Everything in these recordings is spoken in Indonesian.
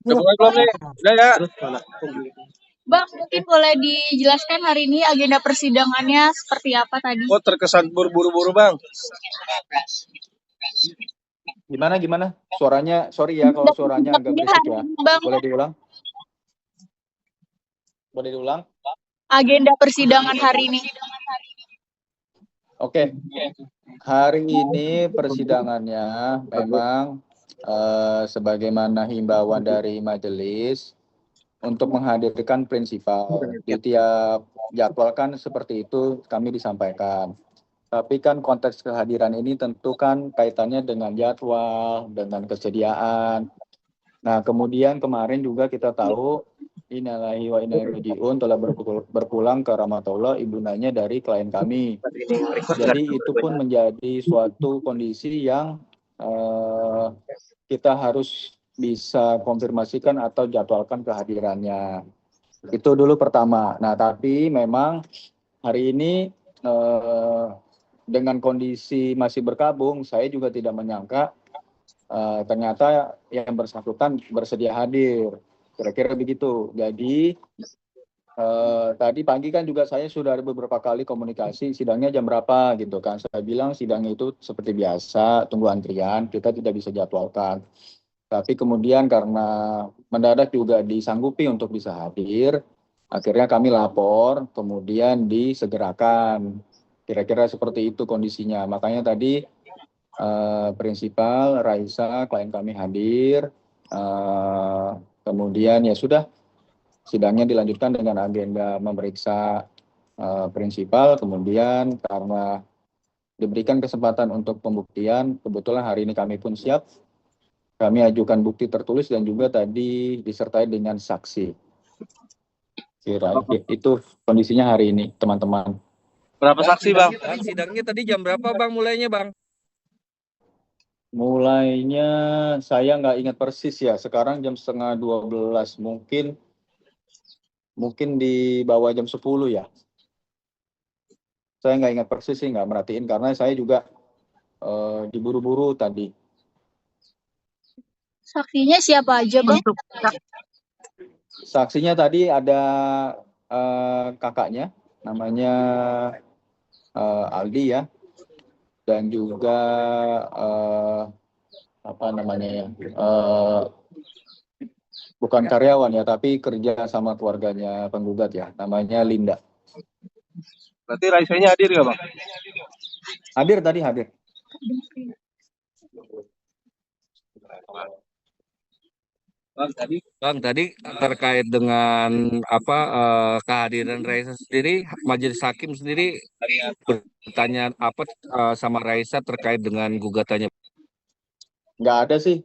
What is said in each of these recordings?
Udah mulai belum nih? Udah ya. Bang, mungkin boleh dijelaskan hari ini agenda persidangannya seperti apa tadi? Oh, terkesan buru-buru Bang. Gimana? Suaranya, sorry ya kalau suaranya agak berisik ya. Bang, Boleh diulang? Boleh diulang? agenda persidangan hari ini. Oke. Hari ini persidangannya memang sebagaimana himbauan dari majelis untuk menghadirkan prinsipal. Di tiap jadwal kan seperti itu kami disampaikan. Tapi kan konteks kehadiran ini tentu kan kaitannya dengan jadwal, dengan kesediaan. Nah, kemudian kemarin juga kita tahu innalillahi wa inna ilaihi raji'un telah berpulang ke rahmatullah ibundanya dari klien kami. Jadi itu pun menjadi suatu kondisi yang kita harus bisa konfirmasikan atau jadwalkan kehadirannya. Itu dulu pertama. Nah, tapi memang hari ini dengan kondisi masih berkabung, saya juga tidak menyangka ternyata yang bersangkutan bersedia hadir. Kira-kira begitu. Jadi tadi pagi kan juga saya sudah ada beberapa kali komunikasi sidangnya jam berapa gitu kan. Saya bilang sidangnya itu seperti biasa, tunggu antrian, kita tidak bisa jadwalkan. Tapi kemudian karena mendadak juga disanggupi untuk bisa hadir, akhirnya kami lapor, kemudian disegerakan. Kira-kira seperti itu kondisinya. Makanya tadi prinsipal Raisa klien kami hadir, kemudian ya sudah sidangnya dilanjutkan dengan agenda memeriksa prinsipal, kemudian karena diberikan kesempatan untuk pembuktian, kebetulan hari ini kami pun siap, kami ajukan bukti tertulis dan juga tadi disertai dengan saksi. Kira itu kondisinya hari ini, teman-teman. Berapa saksi Bang? Bang, sidangnya tadi jam berapa Bang mulainya Bang? Mulainya saya nggak ingat persis ya. Sekarang jam 11:30 mungkin di bawah jam 10 ya. Saya nggak ingat persis sih, nggak merhatiin karena saya juga diburu-buru tadi. Saksinya siapa aja, Bang? Saksinya tadi ada kakaknya, namanya Aldi ya, dan juga apa namanya ya, bukan karyawan ya, tapi kerja sama keluarganya penggugat ya, namanya Linda. Berarti Raisanya hadir ya Bang? Hadir tadi, hadir. Bang, tadi terkait dengan apa kehadiran Raisa sendiri, Majelis Hakim sendiri bertanya apa sama Raisa terkait dengan gugatannya? Nggak ada sih.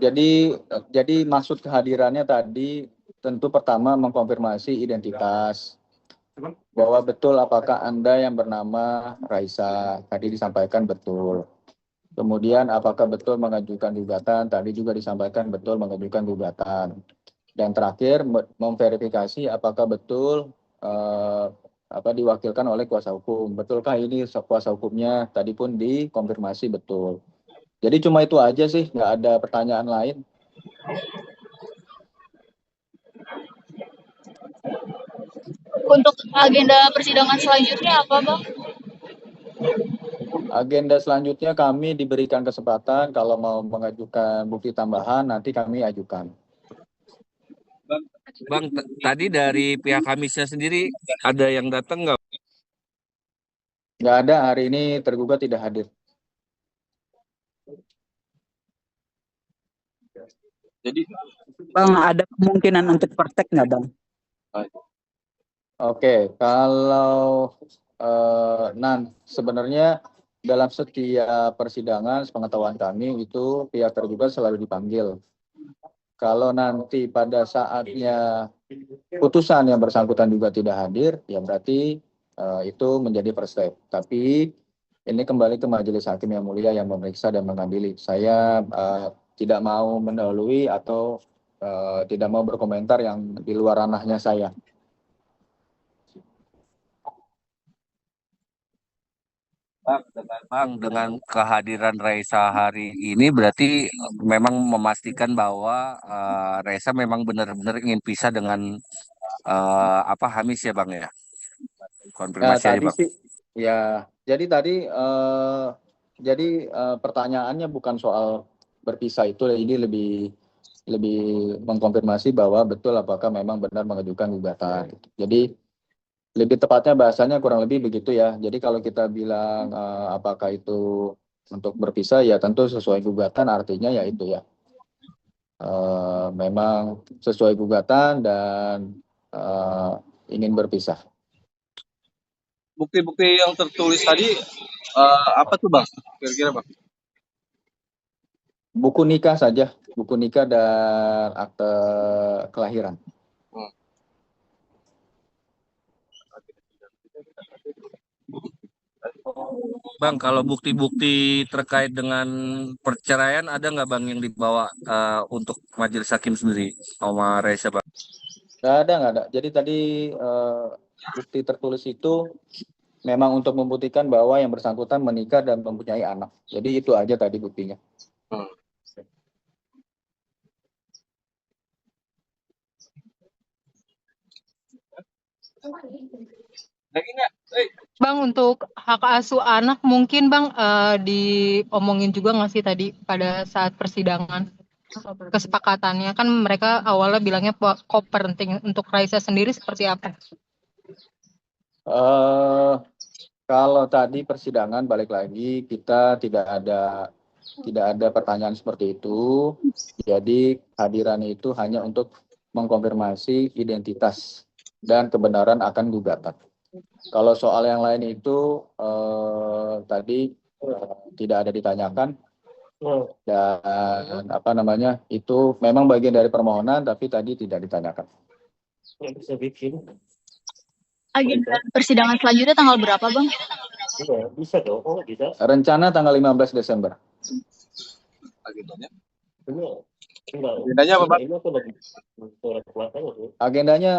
Jadi maksud kehadirannya tadi tentu pertama mengkonfirmasi identitas, bahwa betul apakah Anda yang bernama Raisa, tadi disampaikan betul. Kemudian apakah betul mengajukan gugatan, tadi juga disampaikan betul mengajukan gugatan. Dan terakhir memverifikasi apakah betul diwakilkan oleh kuasa hukum. Betulkah ini kuasa hukumnya, tadi pun dikonfirmasi betul. Jadi cuma itu aja sih, nggak ada pertanyaan lain. Untuk agenda persidangan selanjutnya apa, Bang? Agenda selanjutnya kami diberikan kesempatan kalau mau mengajukan bukti tambahan, nanti kami ajukan. Bang, tadi dari pihak Kamisnya sendiri ada yang datang nggak? Nggak ada, hari ini tergugat tidak hadir. Jadi Bang, ada kemungkinan untuk praktek nggak Bang? Oke, kalau sebenarnya dalam setiap persidangan sepengetahuan kami itu pihak tergugat selalu dipanggil. Kalau nanti pada saatnya putusan yang bersangkutan juga tidak hadir, ya berarti itu menjadi first step. Tapi ini kembali ke Majelis Hakim yang mulia yang memeriksa dan mengadili. Saya tidak mau mendahului atau tidak mau berkomentar yang di luar ranahnya saya. Bang, dengan kehadiran Raisa hari ini berarti memang memastikan bahwa Raisa memang benar-benar ingin pisah dengan apa Hamis ya Bang ya. Ya Konfirmasi aja tadi Bang. sih, ya jadi tadi pertanyaannya bukan soal berpisah itu, ini lebih lebih mengkonfirmasi bahwa betul apakah memang benar mengajukan gugatan. Gitu. Jadi lebih tepatnya bahasanya kurang lebih begitu ya. Jadi kalau kita bilang apakah itu untuk berpisah, ya tentu sesuai gugatan, artinya ya itu ya. Memang sesuai gugatan dan ingin berpisah. Bukti-bukti yang tertulis tadi apa tuh bang? Kira-kira bang? Buku nikah saja, buku nikah dan akte kelahiran. Hmm. Bang, kalau bukti-bukti terkait dengan perceraian ada nggak Bang yang dibawa untuk majelis hakim sendiri sama Raisa Bang? Nggak ada. Jadi tadi bukti tertulis itu memang untuk membuktikan bahwa yang bersangkutan menikah dan mempunyai anak. Jadi itu aja tadi buktinya. Hmm. Bang, untuk hak asuh anak mungkin Bang diomongin juga nggak sih tadi pada saat persidangan kesepakatannya, kan mereka awalnya bilangnya kok penting untuk Raisa sendiri seperti apa? Kalau tadi persidangan balik lagi kita tidak ada pertanyaan seperti itu. Jadi hadiran itu hanya untuk mengkonfirmasi identitas dan kebenaran akan gugatan. Kalau soal yang lain itu tadi tidak ada ditanyakan dan apa namanya itu memang bagian dari permohonan tapi tadi tidak ditanyakan. Agenda persidangan selanjutnya tanggal berapa, Bang? Rencana tanggal 15 Desember. Agendanya? Agendanya apa bang? Agendanya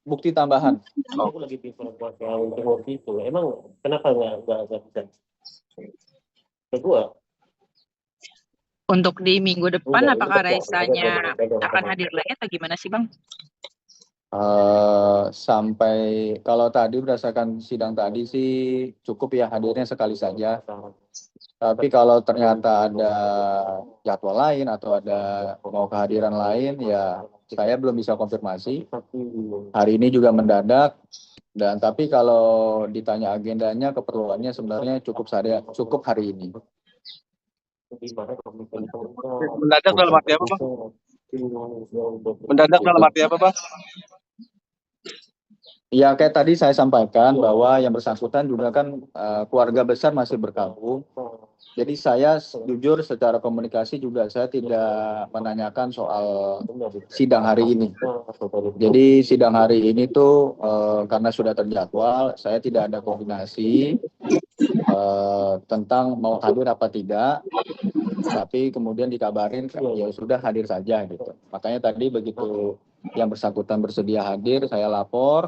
bukti tambahan. Aku lagi bikin kuasa untuk itu. Emang kenapa nggak bisa? Kedua, Untuk di minggu depan, apakah Raisanya akan hadir lagi atau gimana sih, Bang? Sampai kalau tadi berdasarkan sidang tadi sih cukup ya hadirnya sekali saja. Tapi kalau ternyata ada jadwal lain atau ada mau kehadiran lain, ya saya belum bisa konfirmasi. Hari ini juga mendadak. Dan tapi kalau ditanya agendanya, keperluannya sebenarnya cukup hari ini. Mendadak dalam arti apa bang? Mendadak dalam arti apa bang? Ya kayak tadi saya sampaikan bahwa yang bersangkutan juga kan keluarga besar masih bergabung. Jadi saya jujur secara komunikasi juga saya tidak menanyakan soal sidang hari ini. Jadi sidang hari ini tuh karena sudah terjadwal, saya tidak ada koordinasi tentang mau hadir apa tidak. Tapi kemudian dikabarin ya sudah hadir saja gitu. Makanya tadi begitu yang bersangkutan bersedia hadir, saya lapor,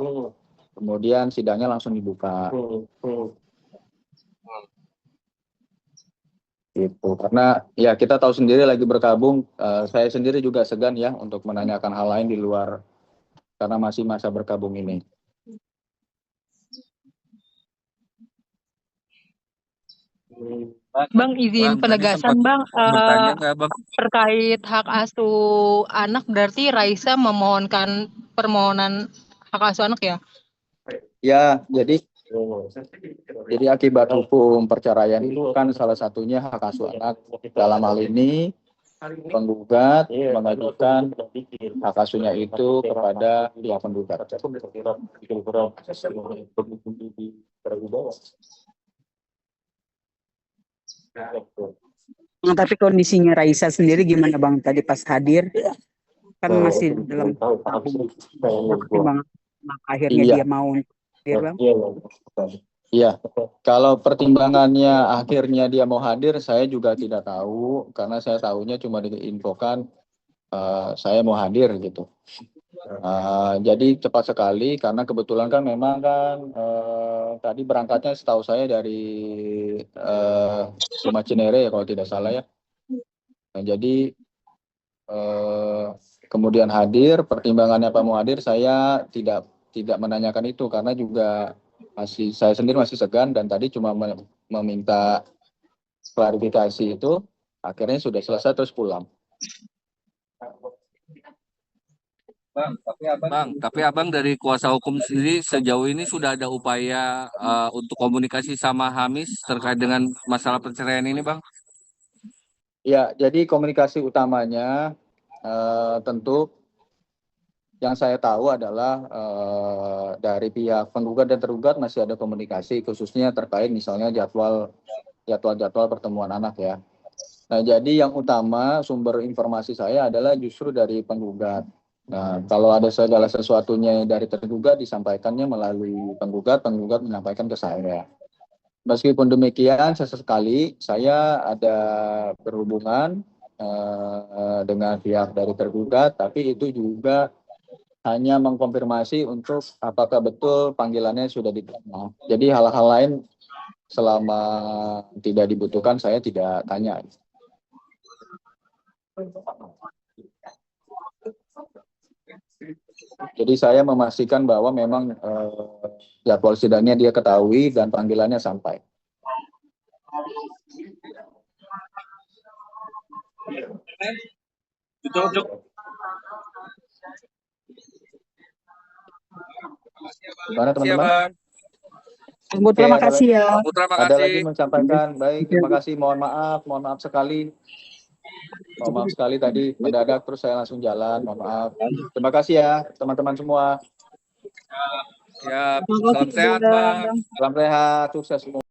kemudian sidangnya langsung dibuka. Gitu. Karena ya kita tahu sendiri lagi berkabung, saya sendiri juga segan ya untuk menanyakan hal lain di luar karena masih masa berkabung ini. Bang, izin penegasan Bang, bertanya nggak Bang? terkait hak asuh anak berarti Raisa memohonkan permohonan hak asuh anak ya? Ya, jadi akibat hukum perceraian itu kan salah satunya hak asuh anak. Dalam hal ini penggugat mengajukan hak asuhnya itu kepada pihak penggugat. Tapi kondisinya Raisa sendiri gimana, Bang? Tadi pas hadir kan masih dalam pertimbangan, akhirnya Iya. dia mau hadir, Bang? Iya, kalau pertimbangannya akhirnya dia mau hadir, saya juga tidak tahu karena saya tahunya cuma diinfokan saya mau hadir gitu. Jadi cepat sekali karena kebetulan kan memang kan tadi berangkatnya setahu saya dari rumah Cinere ya kalau tidak salah ya. Nah, jadi kemudian hadir, pertimbangannya Pak mau hadir, saya tidak menanyakan itu karena juga saya sendiri masih segan dan tadi cuma meminta klarifikasi itu, akhirnya sudah selesai terus pulang. Bang, tapi abang dari kuasa hukum sendiri sejauh ini sudah ada upaya untuk komunikasi sama Hamis terkait dengan masalah perceraian ini, Bang? Ya, jadi komunikasi utamanya tentu yang saya tahu adalah dari pihak penggugat dan tergugat masih ada komunikasi khususnya terkait misalnya jadwal pertemuan anak ya. Nah, jadi yang utama sumber informasi saya adalah justru dari penggugat. Nah, kalau ada segala sesuatunya dari tergugat disampaikannya melalui penggugat menyampaikan ke saya. Meskipun demikian, sesekali saya ada berhubungan dengan pihak dari tergugat, tapi itu juga hanya mengkonfirmasi untuk apakah betul panggilannya sudah diterima. Jadi hal-hal lain selama tidak dibutuhkan saya tidak tanya. Jadi saya memastikan bahwa memang jadwal sidangnya dia ketahui dan panggilannya sampai. Gimana teman-teman? Terima kasih ya. Ada lagi menyampaikan, baik terima kasih, mohon maaf sekali. Mohon maaf sekali tadi mendadak terus saya langsung jalan, mohon maaf. Terima kasih ya teman-teman semua. Ya, salam sehat, Bang. Salam sehat, sukses semua.